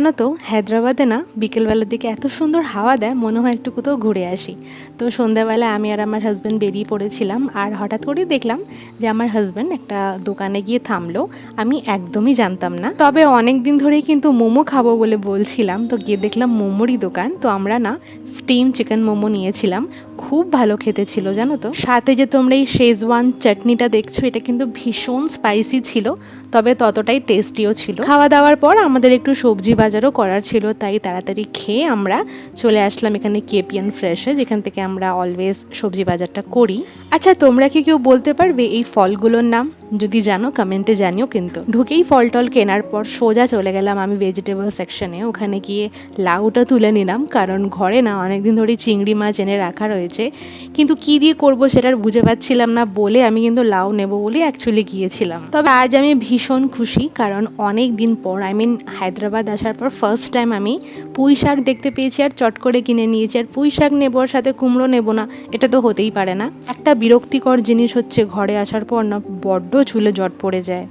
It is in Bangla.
জানো তো হায়দ্রাবাদে না বিকেলবেলার দিকে এত সুন্দর হাওয়া দেয়, মনে হয় একটু কোথাও ঘুরে আসি। তো সন্ধ্যাবেলায় আমি আর আমার হাজব্যান্ড বেরিয়ে পড়েছিলাম, আর হঠাৎ করেই দেখলাম যে আমার হাজব্যান্ড একটা দোকানে গিয়ে থামলো। আমি একদমই জানতাম না, তবে অনেক দিন ধরেই কিন্তু মোমো খাবো বলে বলছিলাম। তো গিয়ে দেখলাম মোমোরই দোকান। তো আমরা না স্টিম চিকেন মোমো নিয়েছিলাম, খুব ভালো খেতে ছিল জানো তো। সাথে যে তোমরা এই শেজওয়ান চাটনিটা দেখছো, এটা কিন্তু ভীষণ স্পাইসি ছিল, তবে ততটাই টেস্টিও ছিল। খাওয়া দাওয়ার পর আমাদের একটু সবজি বাজারও করার ছিল, তাই তাড়াতাড়ি খেয়ে আমরা চলে আসলাম এখানে কেপিএন ফ্রেশে, যেখান থেকে আমরা অলওয়েজ সবজি বাজারটা করি। আচ্ছা, তোমরা কি কেউ বলতে পারবে এই ফলগুলোর নাম? যদি জানো কমেন্টে জানিও। কিন্তু ঢুকেই ফল টল কেনার পর সোজা চলে গেলাম আমি ভেজিটেবল সেকশনে। ওখানে গিয়ে লাউটা তুলে নিলাম, কারণ ঘরে না অনেকদিন ধরেই চিংড়ি মাছ এনে রাখা রয়েছে, কিন্তু কি দিয়ে করব সেটা বুঝে পাচ্ছিলাম না বলে আমি কিন্তু লাউ নেব বলে অ্যাকচুয়ালি গিয়েছিলাম। তবে আজ আমি ভীষণ খুশি, কারণ অনেক দিন পর হায়দ্রাবাদ আসার পর ফার্স্ট টাইম আমি পুঁই শাক দেখতে পেয়েছি আর চট করে কিনে নিয়েছি। আর পুঁই শাক নেবো আর সাথে কুমড়ো নেবো না, এটা তো হতেই পারে না। একটা বিরক্তিকর জিনিস হচ্ছে ঘরে আসার পর না বড্ড চুলে জট পড়ে যায়।